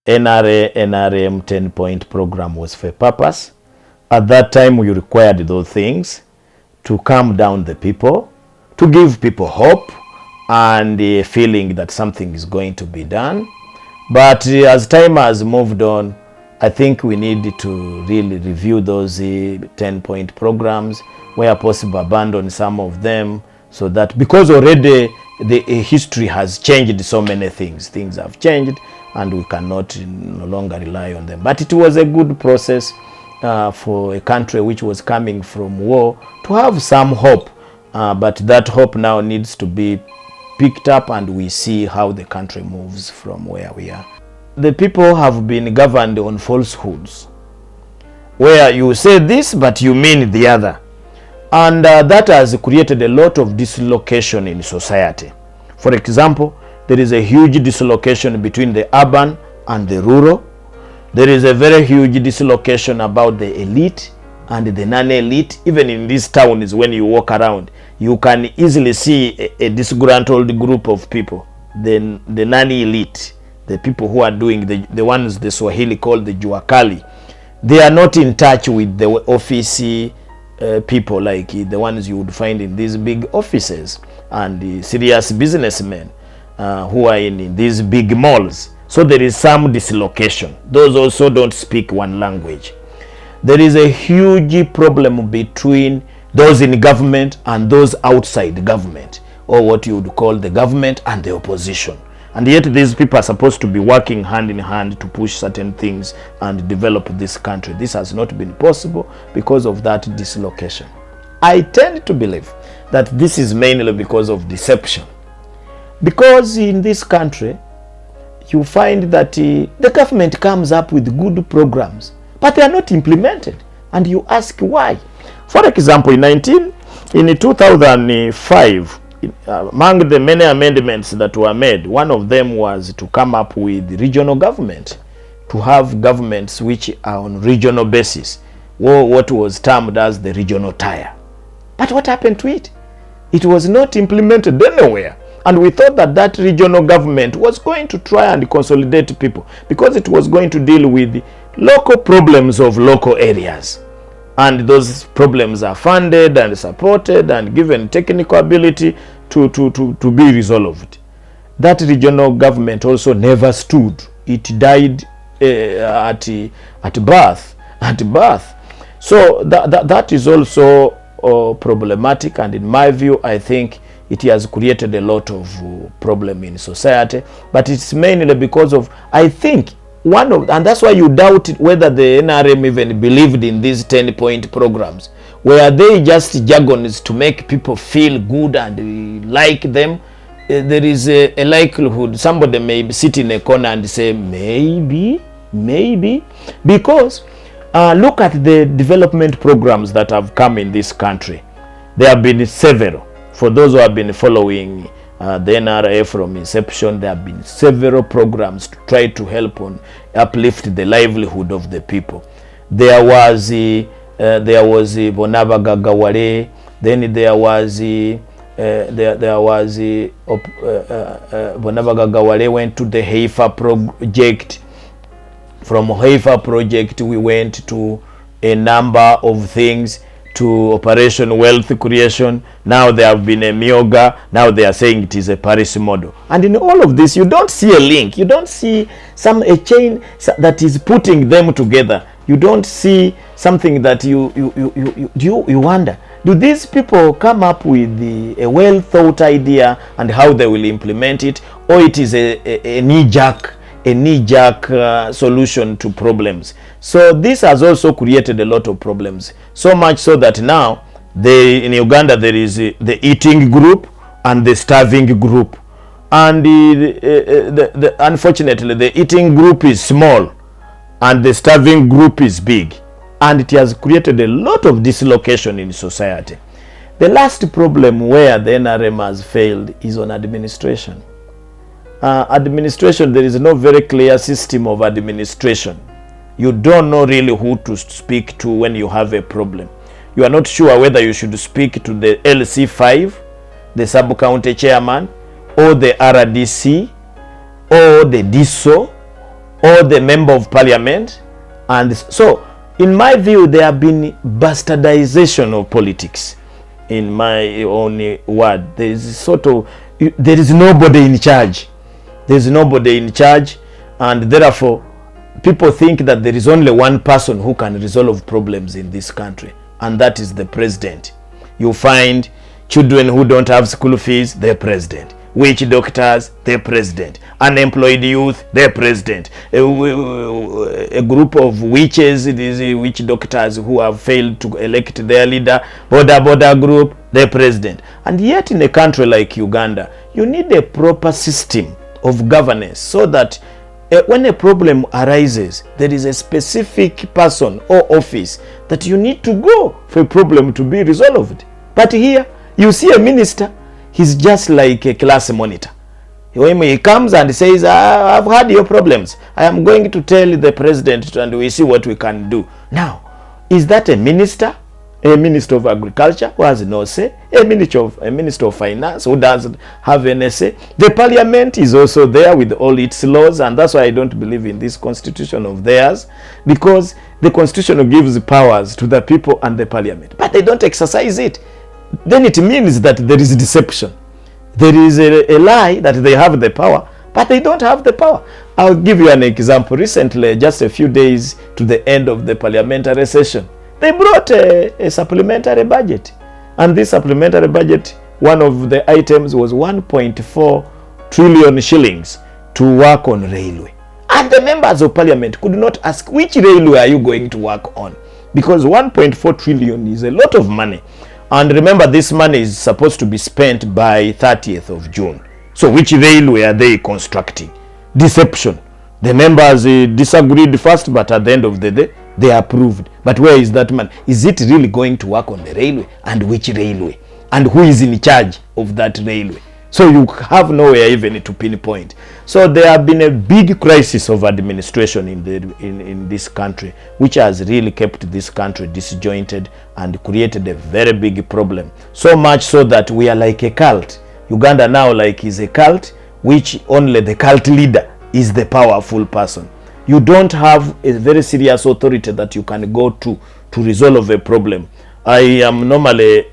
N.R.M 10-point program was for a purpose. At that time, we required those things to calm down the people, to give people hope and a feeling that something is going to be done. But as time has moved on, I think we need to really review those 10-point programs, where possible abandon some of them, so that, because already the history has changed so many things. Things have changed and we cannot no longer rely on them. But it was a good process for a country which was coming from war to have some hope. But that hope now needs to be picked up, and we see how the country moves from where we are. The people have been governed on falsehoods, where you say this but you mean the other. And that has created a lot of dislocation in society. For example, there is a huge dislocation between the urban and the rural. There is a very huge dislocation about the elite and the non-elite. Even in these towns, when you walk around, you can easily see a disgruntled group of people. The non-elite, the people who are doing the ones the Swahili call the juakali, they are not in touch with the office people like the ones you would find in these big offices, and the serious businessmen who are in these big malls. So there is some dislocation. Those also don't speak one language. There is a huge problem between those in government and those outside government, or what you would call the government and the opposition. And yet these people are supposed to be working hand in hand to push certain things and develop this country. This has not been possible because of that dislocation. I tend to believe that this is mainly because of deception. Because in this country, you find that the government comes up with good programs, but they are not implemented. And you ask why. For example, in 2005, among the many amendments that were made, one of them was to come up with regional government, to have governments which are on regional basis, or what was termed as the regional tier. But what happened to it? It was not implemented anywhere. And we thought that that regional government was going to try and consolidate people, because it was going to deal with the local problems of local areas. And those problems are funded and supported and given technical ability to be resolved. That regional government also never stood. It died at birth. So that is also problematic, and in my view, I think it has created a lot of problem in society. But it's mainly because of, I think, and that's why you doubt whether the N.R.M even believed in these 10-point programs. Were they just jargons to make people feel good and like them? There is a likelihood somebody may sit in a corner and say, maybe. Because look at the development programs that have come in this country. There have been several. For those who have been following the N.R.M from inception, there have been several programs to try to help on uplift the livelihood of the people. There was Bonaba Gagawale, then there was Bonaba Gagawale went to the Haifa project. From Haifa project, we went to a number of things, to Operation Wealth Creation. Now there have been a Myoga. Now they are saying it is a Paris model. And in all of this, you don't see a link. You don't see a chain that is putting them together. You don't see something that you wonder, do these people come up with a well thought idea and how they will implement it, or it is a knee-jerk solution to problems? So this has also created a lot of problems, so much so that now in Uganda there is the eating group and the starving group, and unfortunately the eating group is small and the starving group is big, and it has created a lot of dislocation in society. The last problem where the N.R.M has failed is on administration. Administration, there is no very clear system of administration. You don't know really who to speak to when you have a problem. You are not sure whether you should speak to the LC5, the sub-county chairman, or the RDC, or the DISO, or the member of parliament. And so in my view, there have been bastardization of politics. In my own word, there is nobody in charge. There is nobody in charge, and therefore people think that there is only one person who can resolve problems in this country, and that is the president. You find children who don't have school fees, the president. Witch doctors, the president. Unemployed youth, the president. A group of witches, these witch doctors who have failed to elect their leader, border group, the president. And yet in a country like Uganda, you need a proper system of governance so that when a problem arises, there is a specific person or office that you need to go for a problem to be resolved. But here, you see a minister, he's just like a class monitor. When he comes and says, I've had your problems, I am going to tell the president and we see what we can do. Now, is that a minister? A minister of agriculture who has no say? A minister of finance who doesn't have any say? The parliament is also there with all its laws, and that's why I don't believe in this constitution of theirs, because the constitution gives powers to the people and the parliament, but they don't exercise it. Then it means that there is deception. There is a lie that they have the power, but they don't have the power. I'll give you an example. Recently, just a few days to the end of the parliamentary session, they brought a supplementary budget. And this supplementary budget, one of the items was 1.4 trillion shillings to work on railway. And the members of parliament could not ask, which railway are you going to work on? Because 1.4 trillion is a lot of money. And remember, this money is supposed to be spent by 30th of June. So which railway are they constructing? Deception. The members disagreed first, but at the end of the day, they approved. But where is that money? Is it really going to work on the railway? And which railway? And who is in charge of that railway? So you have nowhere even to pinpoint. So there have been a big crisis of administration in this country, which has really kept this country disjointed and created a very big problem. So much so that we are like a cult. Uganda now is a cult, which only the cult leader is the powerful person. You don't have a very serious authority that you can go to resolve a problem. I normally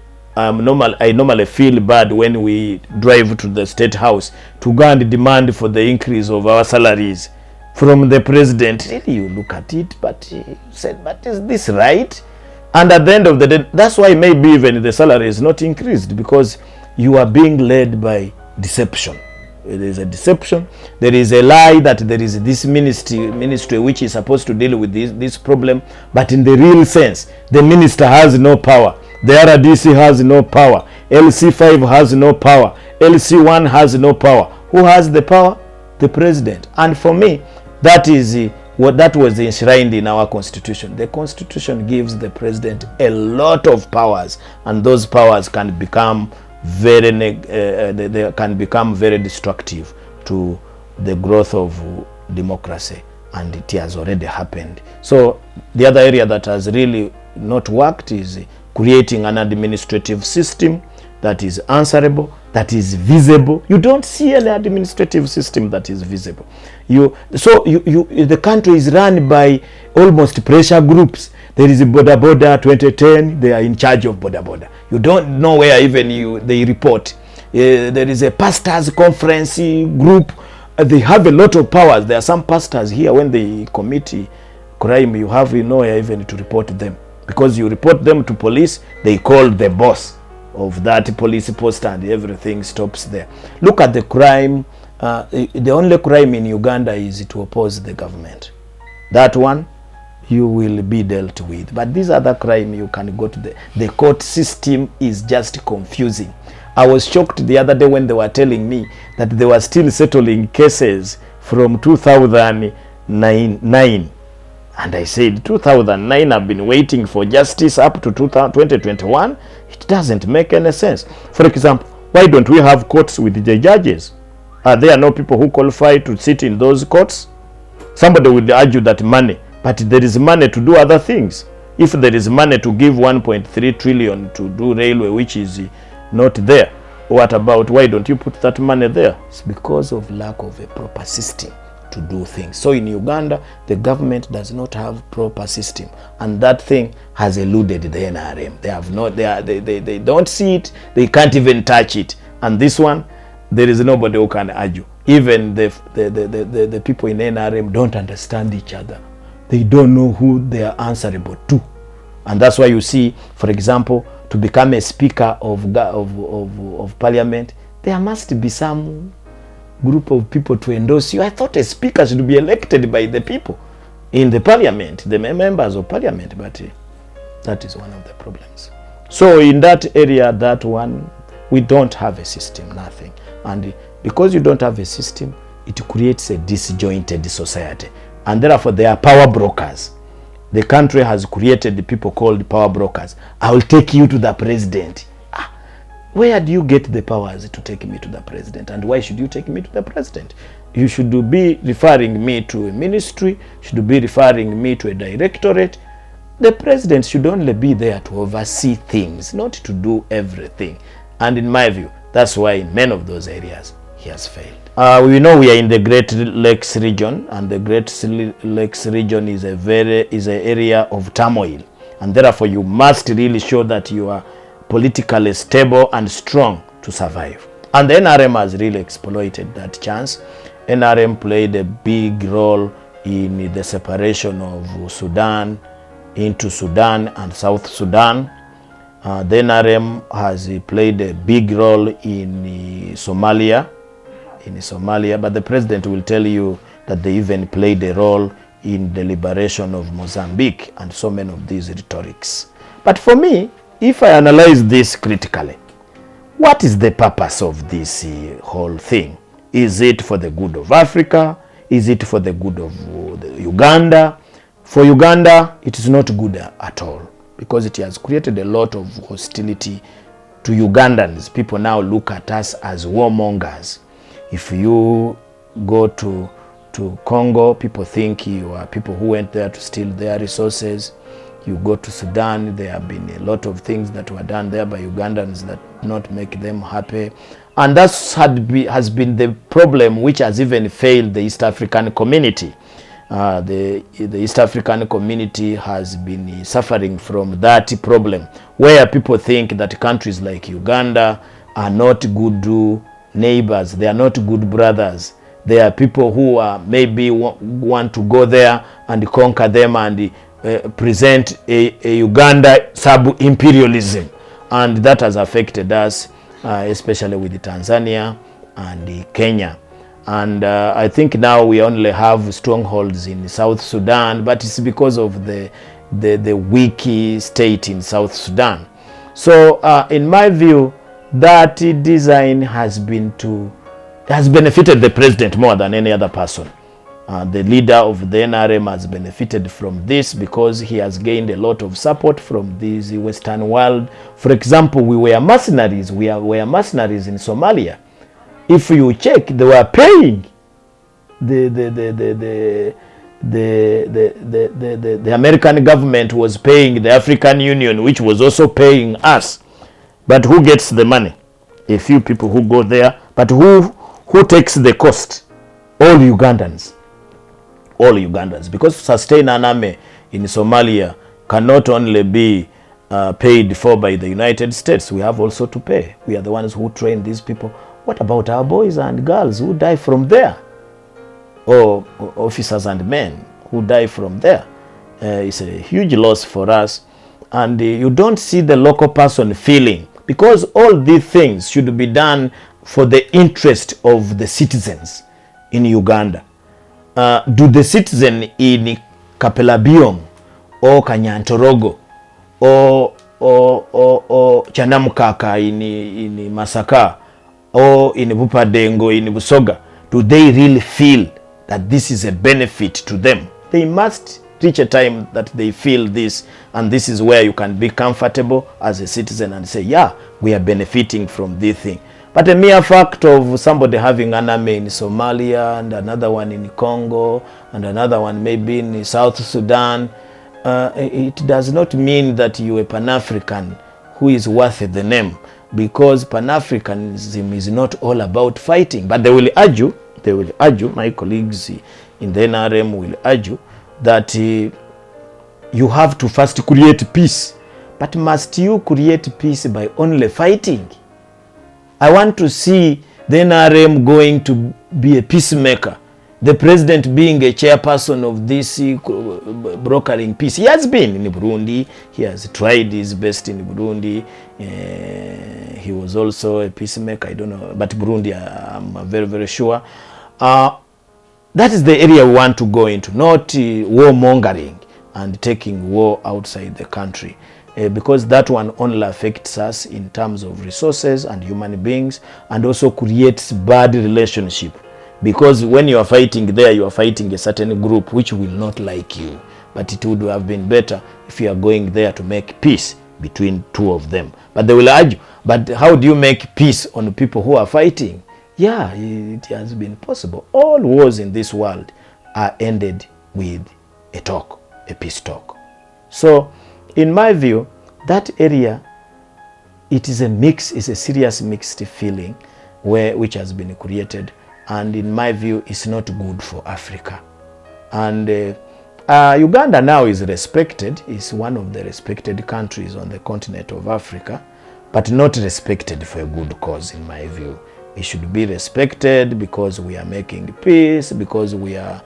feel bad when we drive to the State House to go and demand for the increase of our salaries from the president. Really, you look at it, but you said, but is this right? And at the end of the day, that's why maybe even the salary is not increased, because you are being led by deception. There is a deception. There is a lie that there is this ministry which is supposed to deal with this problem, but in the real sense, the minister has no power. The RDC has no power. LC5 has no power. LC1 has no power. Who has the power? The president. And for me, that is what that was enshrined in our constitution. The constitution gives the president a lot of powers, and those powers can become very destructive to the growth of democracy, and it has already happened. So the other area that has really not worked is creating an administrative system that is answerable, that is visible. You don't see any administrative system that is visible. The country is run by almost pressure groups. There is a Boda 2010, they are in charge of Boda. You don't know where even they report. There is a pastors conference group. They have a lot of powers. There are some pastors here, when they commit crime, you have nowhere even to report them. Because you report them to police, they call the boss of that police post and everything stops there. Look at the crime. The only crime in Uganda is to oppose the government. That one, you will be dealt with. But these other crime, you can go to the court system is just confusing. I was shocked the other day when they were telling me that they were still settling cases from 2009. And I said, 2009, I've been waiting for justice up to 2021. It doesn't make any sense. For example, why don't we have courts with the judges? Are there no people who qualify to sit in those courts? Somebody would argue that money, but there is money to do other things. If there is money to give 1.3 trillion to do railway, which is not there, what about, why don't you put that money there? It's because of lack of a proper system to do things. So in Uganda, the government does not have proper system, and that thing has eluded the NRM. They have not, they don't see it, they can't even touch it. And this one, there is nobody who can argue. Even the people in NRM don't understand each other. They don't know who they are answerable to. And that's why you see, for example, to become a speaker of parliament, there must be some group of people to endorse you. I thought a speaker should be elected by the people in the parliament, the members of parliament, but that is one of the problems. So in that area, that one, we don't have a system, nothing. And because you don't have a system, it creates a disjointed society. And therefore, they are power brokers. The country has created the people called power brokers. I will take you to the president. Where do you get the powers to take me to the president? And why should you take me to the president? You should be referring me to a ministry, should be referring me to a directorate. The president should only be there to oversee things, not to do everything. And in my view, that's why in many of those areas, he has failed. We know we are in the Great Lakes region, and the Great Lakes region is an area of turmoil. And therefore, you must really show that you are politically stable and strong to survive. And the NRM has really exploited that chance. NRM played a big role in the separation of Sudan into Sudan and South Sudan. The NRM has played a big role in Somalia, but the president will tell you that they even played a role in the liberation of Mozambique and so many of these rhetorics. But for me, if I analyze this critically, what is the purpose of this whole thing? Is it for the good of Africa? Is it for the good of Uganda? For Uganda, it is not good at all, because it has created a lot of hostility to Ugandans. People now look at us as warmongers. If you go to Congo, people think you are people who went there to steal their resources. You go to Sudan, there have been a lot of things that were done there by Ugandans that not make them happy. And that has been the problem which has even failed the East African community. The East African community has been suffering from that problem, where people think that countries like Uganda are not good neighbors, they are not good brothers. They are people who are maybe want to go there and conquer them and present a Uganda sub-imperialism. And that has affected us, especially with Tanzania and Kenya. And I think now we only have strongholds in South Sudan, but it's because of the weak state in South Sudan. So in my view, that design has benefited the president more than any other person. The leader of the NRM has benefited from this because he has gained a lot of support from this Western world. For example, we were mercenaries. We were mercenaries in Somalia. If you check, they were paying the American government was paying the African Union, which was also paying us. But who gets the money? A few people who go there. But who takes the cost? All Ugandans. All Ugandans. Because to sustain an army in Somalia cannot only be paid for by the United States. We have also to pay. We are the ones who train these people. What about our boys and girls who die from there? Or officers and men who die from there? It's a huge loss for us. And you don't see the local person feeling, because all these things should be done for the interest of the citizens in Uganda. Do the citizen in Kapelabiom or Kanyantorogo or Chanamukaka in Masaka or in Bupadengo, in Busoga, do they really feel that this is a benefit to them? They must reach a time that they feel this, and this is where you can be comfortable as a citizen and say, yeah, we are benefiting from this thing. But the mere fact of somebody having an army in Somalia and another one in Congo and another one maybe in South Sudan, it does not mean that you are a Pan-African who is worth the name, because Pan-Africanism is not all about fighting. But they will argue they will argue, my colleagues in the N.R.M will argue that you have to first create peace. But must you create peace by only fighting? I want to see the N.R.M going to be a peacemaker. The president being a chairperson of this brokering peace. He has been in Burundi. He has tried his best in Burundi. He was also a peacemaker. I don't know, but Burundi, I'm very, very sure. That is the area we want to go into, not warmongering and taking war outside the country. Because that one only affects us in terms of resources and human beings, and also creates bad relationship. Because when you are fighting there, you are fighting a certain group which will not like you. But it would have been better if you are going there to make peace between two of them. But they will argue, but how do you make peace on people who are fighting? Yeah, it has been possible. All wars in this world are ended with a talk, a peace talk. So, in my view, that area, it is a mix, it's a serious mixed feeling which has been created, and in my view, it's not good for Africa. And Uganda now is respected, is one of the respected countries on the continent of Africa, but not respected for a good cause, in my view. It should be respected because we are making peace, because we are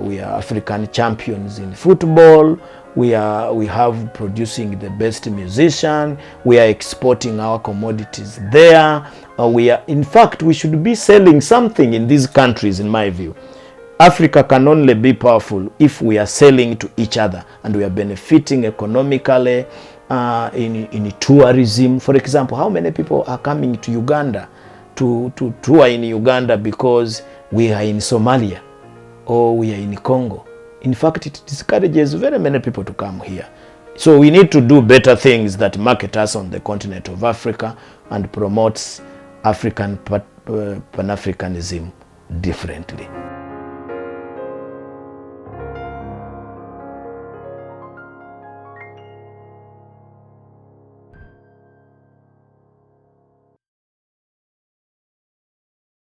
African champions in football. We have producing the best musician. We are exporting our commodities there. In fact, we should be selling something in these countries, in my view. Africa can only be powerful if we are selling to each other and we are benefiting economically in tourism. For example, how many people are coming to Uganda to tour in Uganda because we are in Somalia or we are in Congo? In fact, it discourages very many people to come here. So we need to do better things that market us on the continent of Africa and promotes African Pan-Africanism differently.